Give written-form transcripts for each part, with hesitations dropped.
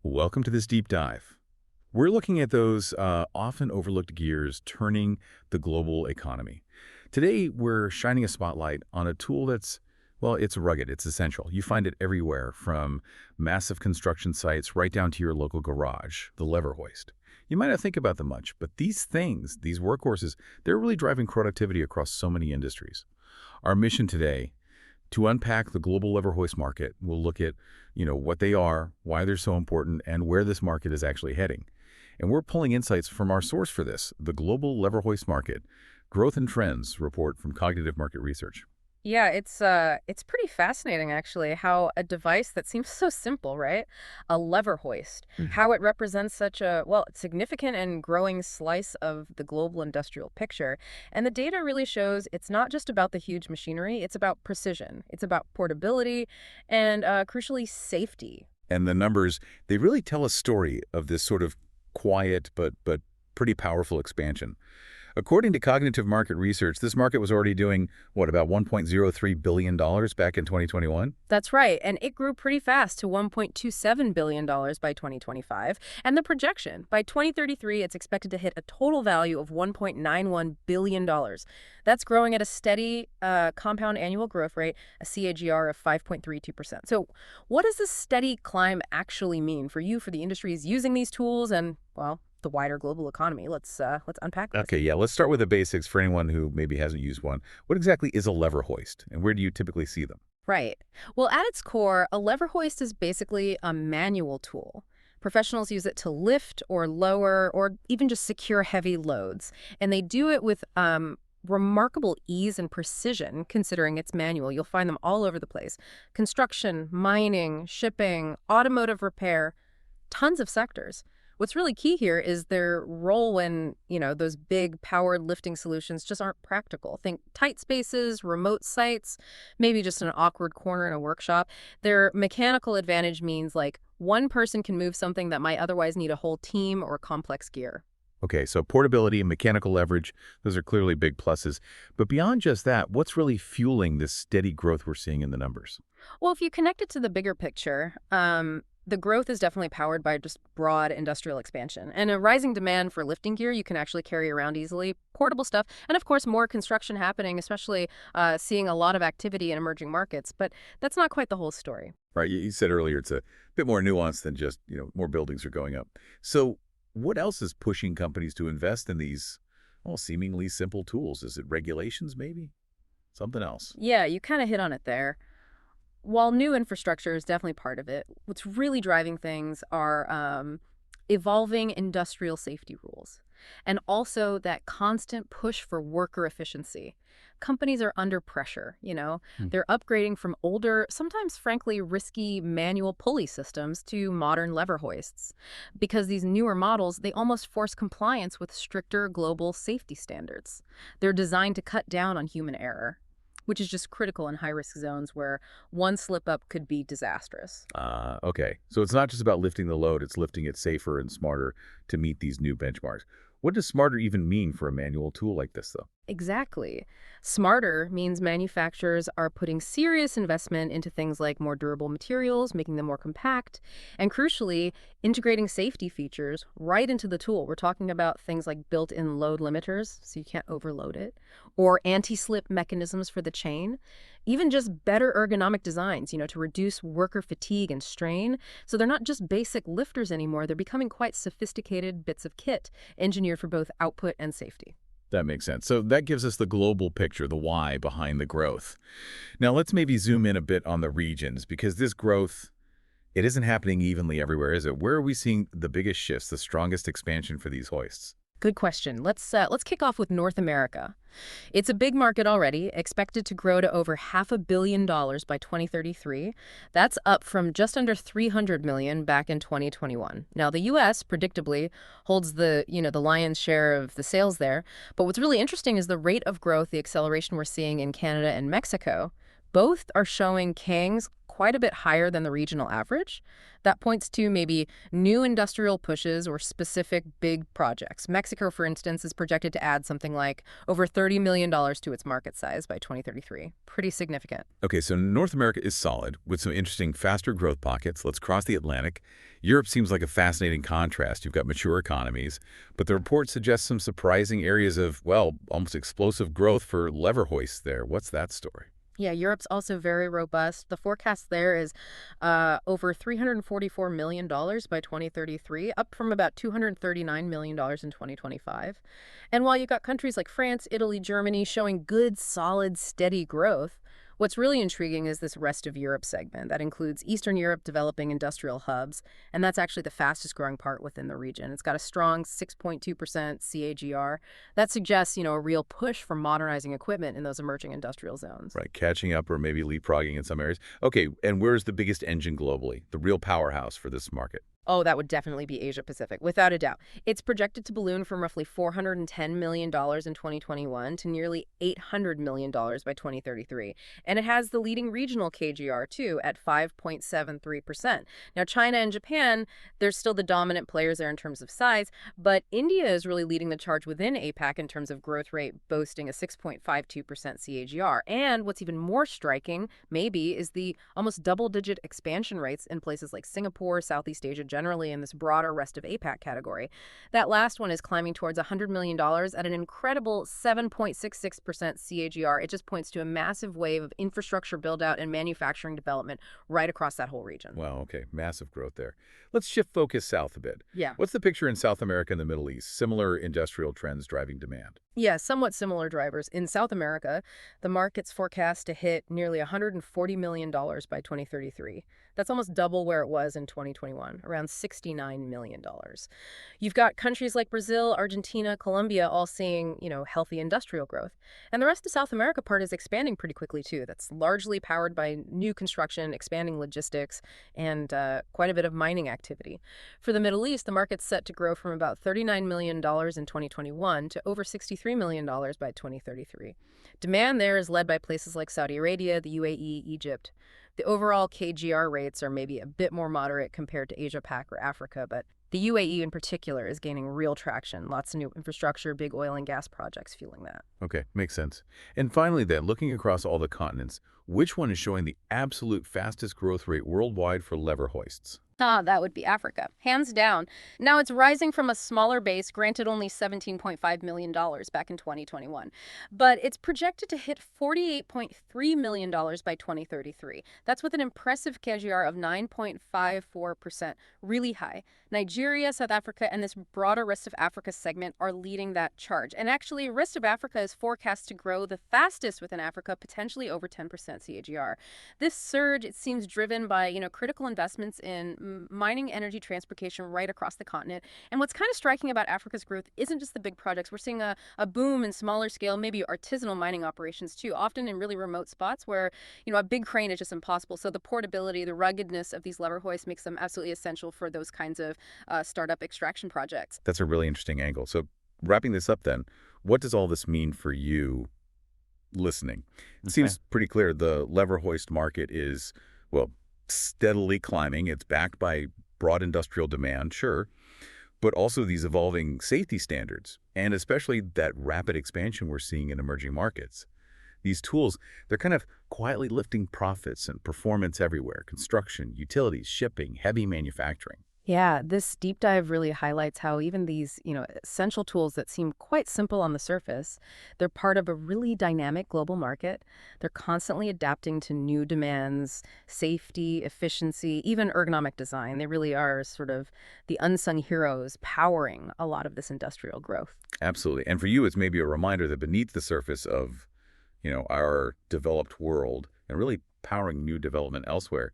Welcome to this deep dive. We're looking at those often overlooked gears turning the global economy. Today, we're shining a spotlight on a tool that's, well, it's rugged, it's essential. You find it everywhere, from massive construction sites right down to your local garage, the lever hoist. You might not think about them much, but these things, these workhorses, they're really driving productivity across so many industries. Our mission today, to unpack the global lever hoist market, we'll look at, what they are, why they're so important, and where this market is actually heading. And we're pulling insights from our source for this, the Global Lever Hoist Market Growth and Trends report from Cognitive Market Research. Yeah, it's pretty fascinating actually how a device that seems so simple, right? A lever hoist, Mhm. how it represents such a, well, significant and growing slice of the global industrial picture. And the data really shows it's not just about the huge machinery, it's about precision, it's about portability, and crucially safety. And the numbers, they really tell a story of this sort of quiet but pretty powerful expansion. According to Cognitive Market Research, this market was already doing, what, about $1.03 billion back in 2021? That's right, and it grew pretty fast to $1.27 billion by 2025. And the projection, by 2033, it's expected to hit a total value of $1.91 billion. That's growing at a steady compound annual growth rate, a CAGR of 5.32%. So what does this steady climb actually mean for you, for the industries using these tools, and, well, the wider global economy? Let's unpack this. Okay, yeah, let's start with the basics for anyone who maybe hasn't used one. What exactly is a lever hoist, and where do you typically see them? Right. Well, at its core, a lever hoist is basically a manual tool. Professionals use it to lift or lower or even just secure heavy loads. And they do it with remarkable ease and precision, considering it's manual. You'll find them all over the place. Construction, mining, shipping, automotive repair, tons of sectors. What's really key here is their role when, those big powered lifting solutions just aren't practical. Think tight spaces, remote sites, maybe just an awkward corner in a workshop. Their mechanical advantage means like one person can move something that might otherwise need a whole team or complex gear. Okay, so portability and mechanical leverage, those are clearly big pluses. But beyond just that, what's really fueling this steady growth we're seeing in the numbers? Well, if you connect it to the bigger picture, the growth is definitely powered by just broad industrial expansion and a rising demand for lifting gear you can actually carry around easily, portable stuff, and of course more construction happening, especially seeing a lot of activity in emerging markets. But that's not quite the whole story. Right, you said earlier it's a bit more nuanced than just, more buildings are going up. So what else is pushing companies to invest in these, well, seemingly simple tools? Is it regulations, maybe? Something else? Yeah, you kind of hit on it there. While new infrastructure is definitely part of it, what's really driving things are evolving industrial safety rules and also that constant push for worker efficiency. Companies are under pressure. Hmm. They're upgrading from older, sometimes frankly risky manual pulley systems to modern lever hoists because these newer models, they almost force compliance with stricter global safety standards. They're designed to cut down on human error, which is just critical in high-risk zones where one slip-up could be disastrous. Okay. So it's not just about lifting the load, it's lifting it safer and smarter to meet these new benchmarks. What does smarter even mean for a manual tool like this, though? Exactly. Smarter means manufacturers are putting serious investment into things like more durable materials, making them more compact, and crucially, integrating safety features right into the tool. We're talking about things like built-in load limiters, so you can't overload it, or anti-slip mechanisms for the chain, even just better ergonomic designs, to reduce worker fatigue and strain. So they're not just basic lifters anymore, they're becoming quite sophisticated bits of kit, engineered for both output and safety. That makes sense. So that gives us the global picture, the why behind the growth. Now let's maybe zoom in a bit on the regions, because this growth, it isn't happening evenly everywhere, is it? Where are we seeing the biggest shifts, the strongest expansion for these hoists? Good question. Let's kick off with North America. It's a big market already, expected to grow to over $500 million by 2033. That's up from just under 300 million back in 2021. Now, the US predictably holds the lion's share of the sales there, but what's really interesting is the rate of growth, the acceleration we're seeing in Canada and Mexico. Both are showing Kang's quite a bit higher than the regional average. That points to maybe new industrial pushes or specific big projects. Mexico, for instance, is projected to add something like over $30 million to its market size by 2033. Pretty significant. Okay, so North America is solid with some interesting faster growth pockets. Let's cross the Atlantic. Europe seems like a fascinating contrast. You've got mature economies, but the report suggests some surprising areas of, well, almost explosive growth for lever hoists there. What's that story? Yeah, Europe's also very robust. The forecast there is over $344 million by 2033, up from about $239 million in 2025. And while you've got countries like France, Italy, Germany showing good, solid, steady growth, what's really intriguing is this rest of Europe segment. That includes Eastern Europe developing industrial hubs, and that's actually the fastest growing part within the region. It's got a strong 6.2% CAGR. That suggests, a real push for modernizing equipment in those emerging industrial zones. Right, catching up or maybe leapfrogging in some areas. Okay, and where's the biggest engine globally, the real powerhouse for this market? Oh, that would definitely be Asia Pacific, without a doubt. It's projected to balloon from roughly $410 million in 2021 to nearly $800 million by 2033. And it has the leading regional KGR, too, at 5.73%. Now, China and Japan, they're still the dominant players there in terms of size, but India is really leading the charge within APAC in terms of growth rate, boasting a 6.52% CAGR. And what's even more striking, maybe, is the almost double-digit expansion rates in places like Singapore, Southeast Asia, generally in this broader rest of APAC category. That last one is climbing towards $100 million at an incredible 7.66% CAGR. It just points to a massive wave of infrastructure build-out and manufacturing development right across that whole region. Wow, okay, massive growth there. Let's shift focus south a bit. Yeah. What's the picture in South America and the Middle East? Similar industrial trends driving demand. Yeah, somewhat similar drivers. In South America, the market's forecast to hit nearly $140 million by 2033. That's almost double where it was in 2021, around $69 million. You've got countries like Brazil, Argentina, Colombia all seeing, healthy industrial growth. And the rest of South America part is expanding pretty quickly, too. That's largely powered by new construction, expanding logistics, and quite a bit of mining activity. For the Middle East, the market's set to grow from about $39 million in 2021 to over $63 million by 2033. Demand there is led by places like Saudi Arabia, the UAE, Egypt. The overall KGR rates are maybe a bit more moderate compared to Asia-Pac or Africa, but the UAE in particular is gaining real traction. Lots of new infrastructure, big oil and gas projects fueling that. Okay, makes sense. And finally then, looking across all the continents, which one is showing the absolute fastest growth rate worldwide for lever hoists? That would be Africa, hands down. Now, it's rising from a smaller base, granted only $17.5 million back in 2021. But it's projected to hit $48.3 million by 2033. That's with an impressive KGR of 9.54%, really high. Nigeria, South Africa, and this broader rest of Africa segment are leading that charge. And actually, rest of Africa is forecast to grow the fastest within Africa, potentially over 10% CAGR. This surge, it seems driven by, critical investments in mining, energy, transportation right across the continent. And what's kind of striking about Africa's growth isn't just the big projects. We're seeing a boom in smaller scale, maybe artisanal mining operations too, often in really remote spots where, a big crane is just impossible. So the portability, the ruggedness of these lever hoists makes them absolutely essential for those kinds of startup extraction projects. That's a really interesting angle. So wrapping this up then, what does all this mean for you listening? It seems pretty clear the lever hoist market is, well, steadily climbing. It's backed by broad industrial demand, sure, but also these evolving safety standards, and especially that rapid expansion we're seeing in emerging markets. These tools, they're kind of quietly lifting profits and performance everywhere: construction, utilities, shipping, heavy manufacturing. Yeah, this deep dive really highlights how even these, essential tools that seem quite simple on the surface, they're part of a really dynamic global market. They're constantly adapting to new demands, safety, efficiency, even ergonomic design. They really are sort of the unsung heroes powering a lot of this industrial growth. Absolutely. And for you, it's maybe a reminder that beneath the surface of, our developed world and really powering new development elsewhere,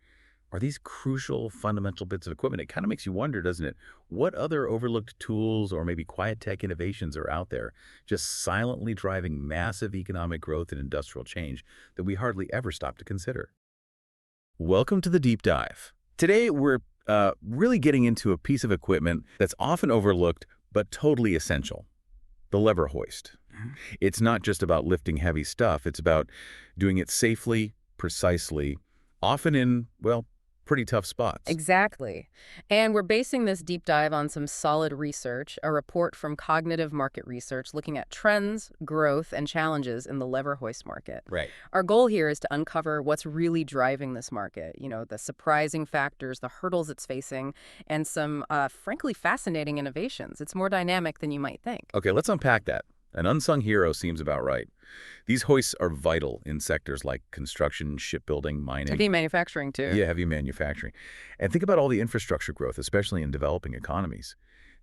are these crucial, fundamental bits of equipment. It kind of makes you wonder, doesn't it? What other overlooked tools or maybe quiet tech innovations are out there just silently driving massive economic growth and industrial change that we hardly ever stop to consider? Welcome to the Deep Dive. Today, we're really getting into a piece of equipment that's often overlooked but totally essential: the lever hoist. It's not just about lifting heavy stuff. It's about doing it safely, precisely, often in, well, pretty tough spots. Exactly. And we're basing this deep dive on some solid research, a report from Cognitive Market Research looking at trends, growth, and challenges in the lever hoist market. Right. Our goal here is to uncover what's really driving this market, the surprising factors, the hurdles it's facing, and some, frankly, fascinating innovations. It's more dynamic than you might think. Okay, let's unpack that. An unsung hero seems about right. These hoists are vital in sectors like construction, shipbuilding, mining. Heavy manufacturing, too. Yeah, heavy manufacturing. And think about all the infrastructure growth, especially in developing economies.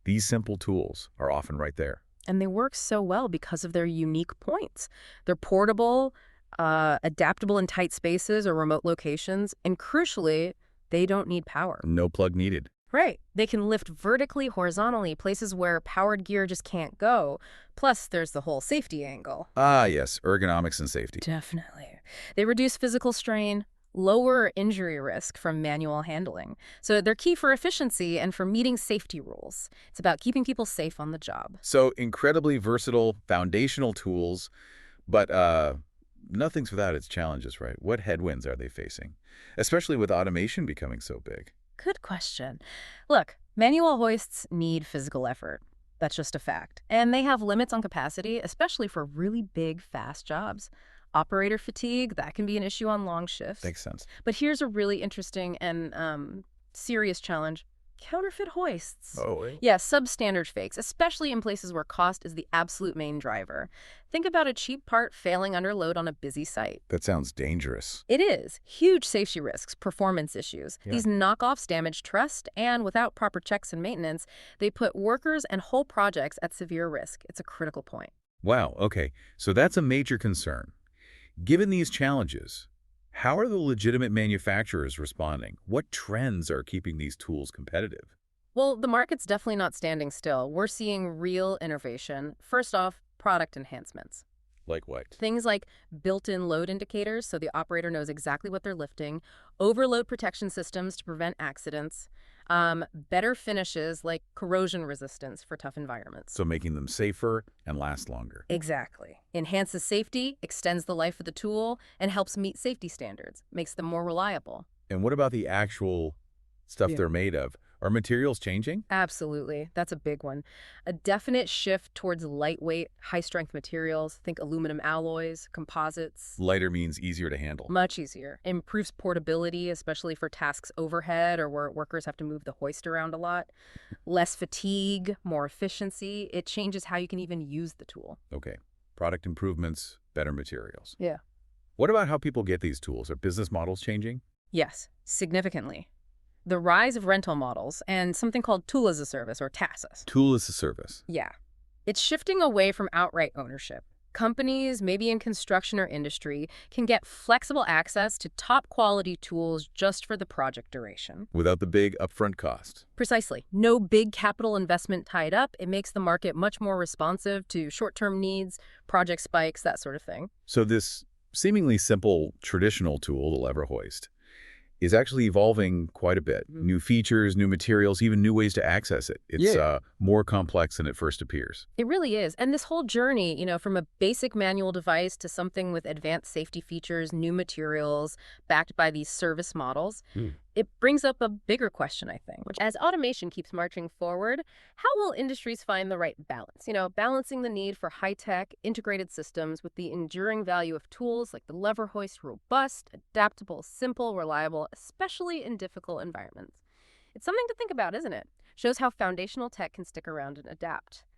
These simple tools are often right there. And they work so well because of their unique points. They're portable, adaptable in tight spaces or remote locations, and crucially, they don't need power. No plug needed. Right. They can lift vertically, horizontally, places where powered gear just can't go. Plus, there's the whole safety angle. Ah, yes, ergonomics and safety. Definitely. They reduce physical strain, lower injury risk from manual handling. So they're key for efficiency and for meeting safety rules. It's about keeping people safe on the job. So incredibly versatile, foundational tools, but nothing's without its challenges, right? What headwinds are they facing? Especially with automation becoming so big. Good question. Look, manual hoists need physical effort. That's just a fact. And they have limits on capacity, especially for really big, fast jobs. Operator fatigue, that can be an issue on long shifts. Makes sense. But here's a really interesting and serious challenge. Counterfeit hoists. Oh, Yeah, substandard fakes, especially in places where cost is the absolute main driver. Think about a cheap part failing under load on a busy site. that sounds dangerous. It is. Huge safety risks, performance issues. Yeah. These knockoffs damage trust, and without proper checks and maintenance, they put workers and whole projects at severe risk. It's a critical point. Wow, okay. So that's a major concern. Given these challenges, how are the legitimate manufacturers responding? What trends are keeping these tools competitive? Well, the market's definitely not standing still. We're seeing real innovation. First off, product enhancements. Like what? Things like built-in load indicators so the operator knows exactly what they're lifting, overload protection systems to prevent accidents, better finishes like corrosion resistance for tough environments. So making them safer and last longer. Exactly. Enhances safety, extends the life of the tool, and helps meet safety standards, makes them more reliable. And what about the actual stuff Yeah. they're made of? Are materials changing? Absolutely. That's a big one. A definite shift towards lightweight, high-strength materials. Think aluminum alloys, composites. Lighter means easier to handle. Much easier. Improves portability, especially for tasks overhead or where workers have to move the hoist around a lot. Less fatigue, more efficiency. It changes how you can even use the tool. Okay. Product improvements, better materials. Yeah. What about how people get these tools? Are business models changing? Yes, significantly. The rise of rental models and something called tool as a service, or TASIS. Tool as a service. Yeah. It's shifting away from outright ownership. Companies, maybe in construction or industry, can get flexible access to top-quality tools just for the project duration. Without the big upfront cost. Precisely. No big capital investment tied up. It makes the market much more responsive to short-term needs, project spikes, that sort of thing. So this seemingly simple traditional tool, the lever hoist, is actually evolving quite a bit. Mhm. New features, new materials, even new ways to access it. It's more complex than it first appears. It really is. And this whole journey, from a basic manual device to something with advanced safety features, new materials, backed by these service models, it brings up a bigger question, I think. As automation keeps marching forward, how will industries find the right balance? Balancing the need for high-tech, integrated systems with the enduring value of tools like the lever hoist, robust, adaptable, simple, reliable, especially in difficult environments. It's something to think about, isn't it? Shows how foundational tech can stick around and adapt.